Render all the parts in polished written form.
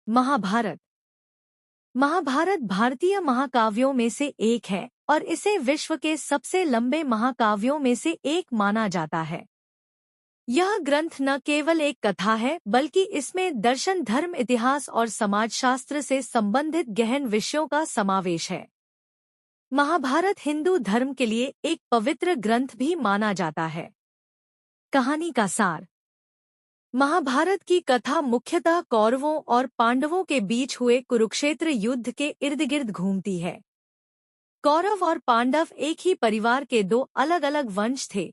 महाभारत। महाभारत भारतीय महाकाव्यों में से एक है और इसे विश्व के सबसे लंबे महाकाव्यों में से एक माना जाता है। यह ग्रंथ न केवल एक कथा है बल्कि इसमें दर्शन, धर्म, इतिहास और समाजशास्त्र से संबंधित गहन विषयों का समावेश है। महाभारत हिंदू धर्म के लिए एक पवित्र ग्रंथ भी माना जाता है। कहानी का सार। महाभारत की कथा मुख्यतः कौरवों और पांडवों के बीच हुए कुरुक्षेत्र युद्ध के इर्द गिर्द घूमती है। कौरव और पांडव एक ही परिवार के दो अलग अलग वंश थे।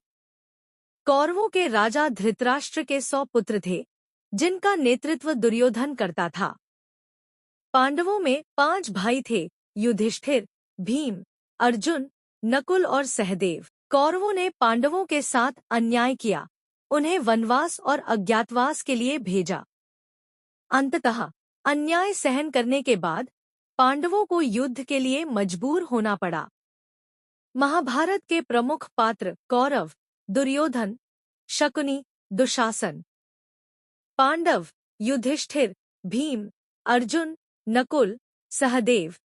कौरवों के राजा धृतराष्ट्र के 100 पुत्र थे, जिनका नेतृत्व दुर्योधन करता था। पांडवों में 5 भाई थे: युधिष्ठिर, भीम, अर्जुन, नकुल और सहदेव। कौरवों ने पांडवों के साथ अन्याय किया, उन्हें वनवास और अज्ञातवास के लिए भेजा। अंततः अन्याय सहन करने के बाद पांडवों को युद्ध के लिए मजबूर होना पड़ा। महाभारत के प्रमुख पात्र कौरव, दुर्योधन, शकुनी, दुशासन। पांडव: युधिष्ठिर, भीम, अर्जुन, नकुल, सहदेव।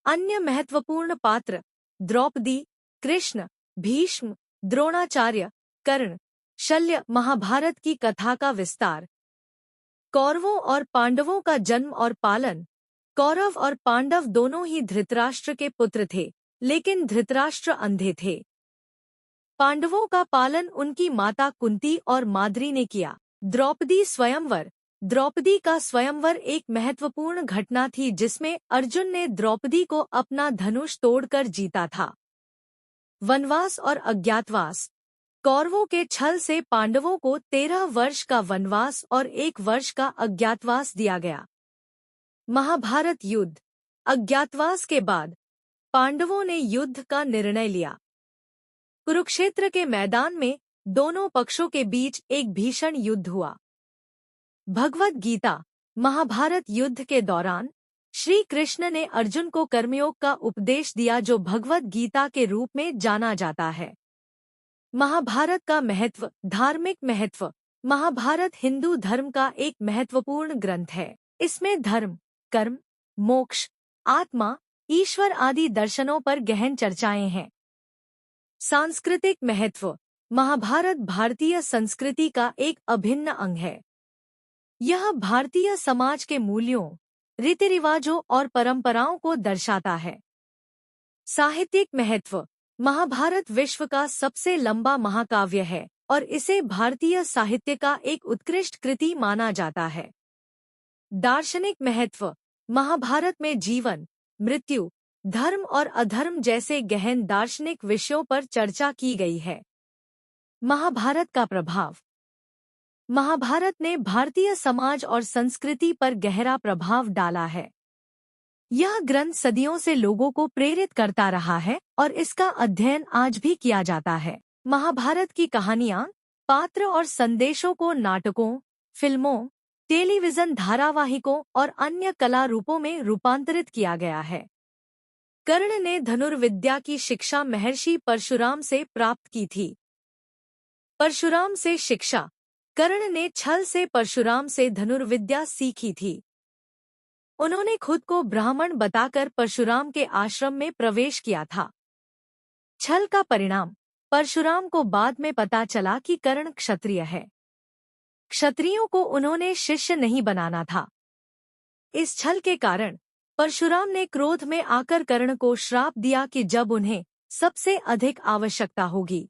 अन्य महत्वपूर्ण पात्र द्रौपदी, कृष्ण, भीष्म, द्रोणाचार्य, कर्ण, शल्य। महाभारत की कथा का विस्तार। कौरवों और पांडवों का जन्म और पालन। कौरव और पांडव दोनों ही धृतराष्ट्र के पुत्र थे, लेकिन धृतराष्ट्र अंधे थे। पांडवों का पालन उनकी माता कुंती और माद्री ने किया। द्रौपदी स्वयंवर। द्रौपदी का स्वयंवर एक महत्वपूर्ण घटना थी जिसमें अर्जुन ने द्रौपदी को अपना धनुष तोड़कर जीता था। वनवास और अज्ञातवास। कौरवों के छल से पांडवों को 13 वर्ष का वनवास और 1 वर्ष का अज्ञातवास दिया गया। महाभारत युद्ध। अज्ञातवास के बाद पांडवों ने युद्ध का निर्णय लिया। कुरुक्षेत्र के मैदान में दोनों पक्षों के बीच एक भीषण युद्ध हुआ। भगवद गीता। महाभारत युद्ध के दौरान श्री कृष्ण ने अर्जुन को कर्मयोग का उपदेश दिया, जो भगवद गीता के रूप में जाना जाता है। महाभारत का महत्व। धार्मिक महत्व। महाभारत हिंदू धर्म का एक महत्वपूर्ण ग्रंथ है। इसमें धर्म, कर्म, मोक्ष, आत्मा, ईश्वर आदि दर्शनों पर गहन चर्चाएं हैं। सांस्कृतिक महत्व। महाभारत भारतीय संस्कृति का एक अभिन्न अंग है। यह भारतीय समाज के मूल्यों, रीति रिवाजों और परंपराओं को दर्शाता है। साहित्यिक महत्व। महाभारत विश्व का सबसे लंबा महाकाव्य है और इसे भारतीय साहित्य का एक उत्कृष्ट कृति माना जाता है। दार्शनिक महत्व। महाभारत में जीवन, मृत्यु, धर्म और अधर्म जैसे गहन दार्शनिक विषयों पर चर्चा की गई है। महाभारत का प्रभाव। महाभारत ने भारतीय समाज और संस्कृति पर गहरा प्रभाव डाला है। यह ग्रंथ सदियों से लोगों को प्रेरित करता रहा है और इसका अध्ययन आज भी किया जाता है। महाभारत की कहानियां, पात्र और संदेशों को नाटकों, फिल्मों, टेलीविजन धारावाहिकों और अन्य कला रूपों में रूपांतरित किया गया है। कर्ण ने धनुर्विद्या की शिक्षा महर्षि परशुराम से प्राप्त की थी। परशुराम से शिक्षा। कर्ण ने छल से परशुराम से धनुर्विद्या सीखी थी। उन्होंने खुद को ब्राह्मण बताकर परशुराम के आश्रम में प्रवेश किया था। छल का परिणाम। परशुराम को बाद में पता चला कि कर्ण क्षत्रिय है। क्षत्रियों को उन्होंने शिष्य नहीं बनाना था। इस छल के कारण परशुराम ने क्रोध में आकर कर्ण को श्राप दिया कि जब उन्हें सबसे अधिक आवश्यकता होगी,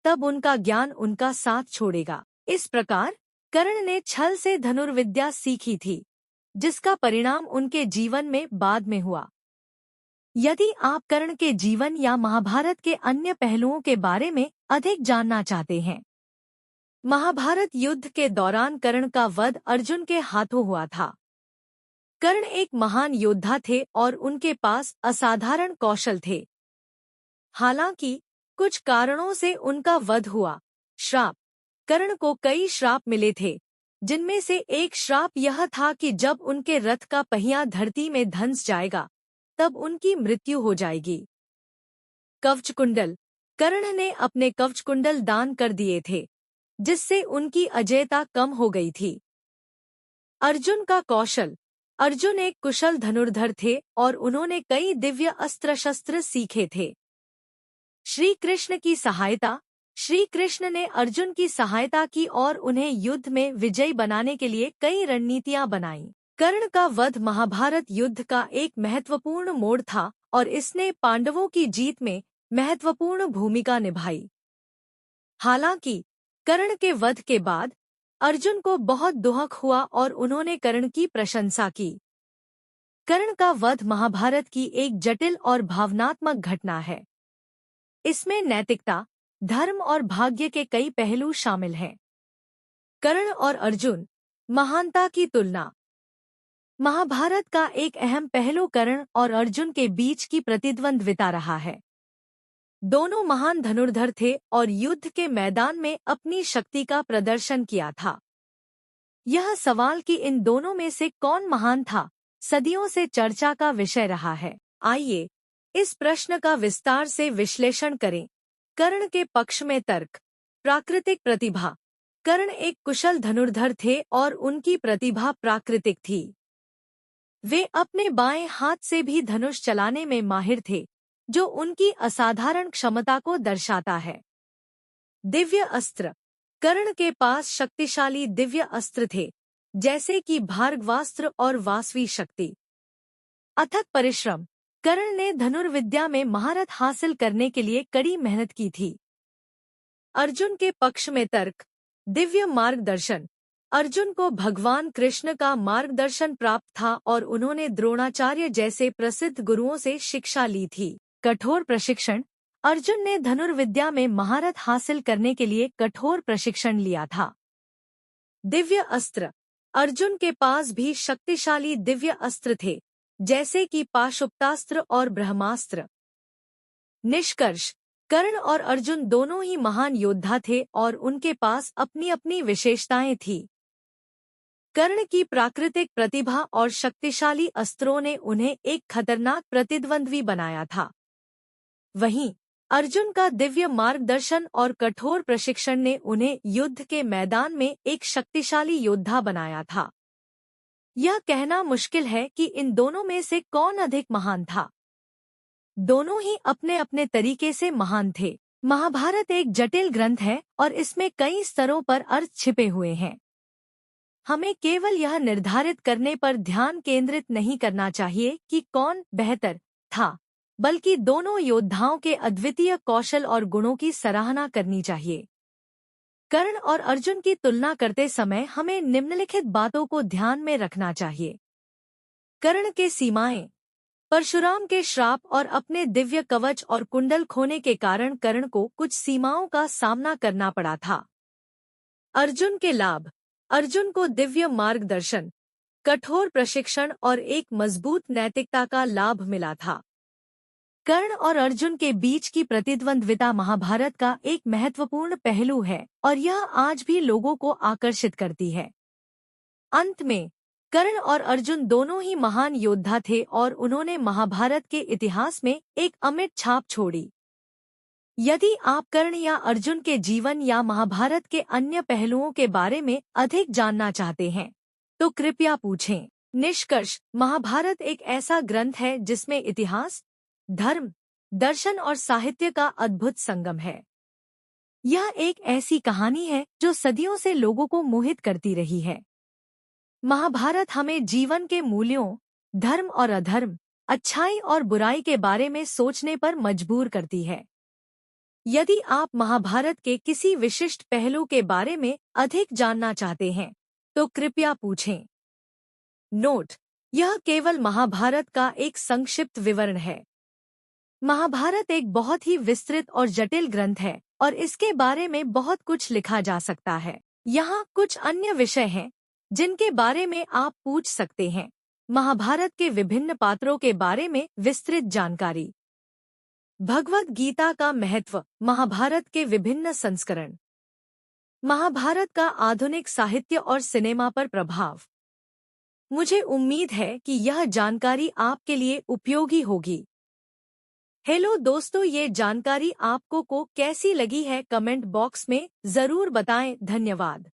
तब उनका ज्ञान उनका साथ छोड़ेगा। इस प्रकार कर्ण ने छल से धनुर्विद्या सीखी थी, जिसका परिणाम उनके जीवन में बाद में हुआ। यदि आप कर्ण के जीवन या महाभारत के अन्य पहलुओं के बारे में अधिक जानना चाहते हैं, महाभारत युद्ध के दौरान कर्ण का वध अर्जुन के हाथों हुआ था। कर्ण एक महान योद्धा थे और उनके पास असाधारण कौशल थे। हालांकि कुछ कारणों से उनका वध हुआ। श्राप। कर्ण को कई श्राप मिले थे, जिनमें से एक श्राप यह था कि जब उनके रथ का पहिया धरती में धंस जाएगा, तब उनकी मृत्यु हो जाएगी। कवचकुंडल। कर्ण ने अपने कवचकुंडल दान कर दिए थे, जिससे उनकी अजेयता कम हो गई थी। अर्जुन का कौशल। अर्जुन एक कुशल धनुर्धर थे और उन्होंने कई दिव्य अस्त्र शस्त्र सीखे थे। श्री कृष्ण की सहायता। श्री कृष्ण ने अर्जुन की सहायता की और उन्हें युद्ध में विजयी बनाने के लिए कई रणनीतियां बनाईं। कर्ण का वध महाभारत युद्ध का एक महत्वपूर्ण मोड़ था और इसने पांडवों की जीत में महत्वपूर्ण भूमिका निभाई। हालांकि कर्ण के वध के बाद अर्जुन को बहुत दुख हुआ और उन्होंने कर्ण की प्रशंसा की। कर्ण का वध महाभारत की एक जटिल और भावनात्मक घटना है। इसमें नैतिकता, धर्म और भाग्य के कई पहलू शामिल हैं। कर्ण और अर्जुन, महानता की तुलना। महाभारत का एक अहम पहलू कर्ण और अर्जुन के बीच की प्रतिद्वंद्विता रहा है। दोनों महान धनुर्धर थे और युद्ध के मैदान में अपनी शक्ति का प्रदर्शन किया था। यह सवाल कि इन दोनों में से कौन महान था, सदियों से चर्चा का विषय रहा है। आइए इस प्रश्न का विस्तार से विश्लेषण करें। कर्ण के पक्ष में तर्क। प्राकृतिक प्रतिभा। कर्ण एक कुशल धनुर्धर थे और उनकी प्रतिभा प्राकृतिक थी। वे अपने बाएं हाथ से भी धनुष चलाने में माहिर थे, जो उनकी असाधारण क्षमता को दर्शाता है। दिव्य अस्त्र। कर्ण के पास शक्तिशाली दिव्य अस्त्र थे, जैसे कि भार्गवास्त्र और वासवी शक्ति। अथक परिश्रम। कर्ण ने धनुर्विद्या में महारत हासिल करने के लिए कड़ी मेहनत की थी। अर्जुन के पक्ष में तर्क। दिव्य मार्गदर्शन। अर्जुन को भगवान कृष्ण का मार्गदर्शन प्राप्त था और उन्होंने द्रोणाचार्य जैसे प्रसिद्ध गुरुओं से शिक्षा ली थी। कठोर प्रशिक्षण। अर्जुन ने धनुर्विद्या में महारत हासिल करने के लिए कठोर प्रशिक्षण लिया था। दिव्य अस्त्र। अर्जुन के पास भी शक्तिशाली दिव्य अस्त्र थे, जैसे कि पाशुपतास्त्र और ब्रह्मास्त्र। निष्कर्ष। कर्ण और अर्जुन दोनों ही महान योद्धा थे और उनके पास अपनी अपनी विशेषताएं थीं। कर्ण की प्राकृतिक प्रतिभा और शक्तिशाली अस्त्रों ने उन्हें एक खतरनाक प्रतिद्वंद्वी बनाया था। वहीं अर्जुन का दिव्य मार्गदर्शन और कठोर प्रशिक्षण ने उन्हें युद्ध के मैदान में एक शक्तिशाली योद्धा बनाया था। यह कहना मुश्किल है कि इन दोनों में से कौन अधिक महान था। दोनों ही अपने अपने तरीके से महान थे। महाभारत एक जटिल ग्रंथ है और इसमें कई स्तरों पर अर्थ छिपे हुए हैं। हमें केवल यह निर्धारित करने पर ध्यान केंद्रित नहीं करना चाहिए कि कौन बेहतर था, बल्कि दोनों योद्धाओं के अद्वितीय कौशल और गुणों की सराहना करनी चाहिए। कर्ण और अर्जुन की तुलना करते समय हमें निम्नलिखित बातों को ध्यान में रखना चाहिए। कर्ण के सीमाएं। परशुराम के श्राप और अपने दिव्य कवच और कुंडल खोने के कारण कर्ण को कुछ सीमाओं का सामना करना पड़ा था। अर्जुन के लाभ। अर्जुन को दिव्य मार्गदर्शन, कठोर प्रशिक्षण और एक मजबूत नैतिकता का लाभ मिला था। कर्ण और अर्जुन के बीच की प्रतिद्वंद्विता महाभारत का एक महत्वपूर्ण पहलू है और यह आज भी लोगों को आकर्षित करती है। अंत में कर्ण और अर्जुन दोनों ही महान योद्धा थे और उन्होंने महाभारत के इतिहास में एक अमिट छाप छोड़ी। यदि आप कर्ण या अर्जुन के जीवन या महाभारत के अन्य पहलुओं के बारे में अधिक जानना चाहते हैं, तो कृपया पूछें। निष्कर्ष। महाभारत एक ऐसा ग्रंथ है जिसमें इतिहास, धर्म, दर्शन और साहित्य का अद्भुत संगम है। यह एक ऐसी कहानी है जो सदियों से लोगों को मोहित करती रही है। महाभारत हमें जीवन के मूल्यों, धर्म और अधर्म, अच्छाई और बुराई के बारे में सोचने पर मजबूर करती है। यदि आप महाभारत के किसी विशिष्ट पहलू के बारे में अधिक जानना चाहते हैं, तो कृपया पूछें। नोट: यह केवल महाभारत का एक संक्षिप्त विवरण है। महाभारत एक बहुत ही विस्तृत और जटिल ग्रंथ है और इसके बारे में बहुत कुछ लिखा जा सकता है। यहाँ कुछ अन्य विषय हैं जिनके बारे में आप पूछ सकते हैं। महाभारत के विभिन्न पात्रों के बारे में विस्तृत जानकारी। भगवद गीता का महत्व। महाभारत के विभिन्न संस्करण। महाभारत का आधुनिक साहित्य और सिनेमा पर प्रभाव। मुझे उम्मीद है कि यह जानकारी आपके लिए उपयोगी होगी। हेलो दोस्तों, ये जानकारी आपको कैसी लगी है कमेंट बॉक्स में जरूर बताएं। धन्यवाद।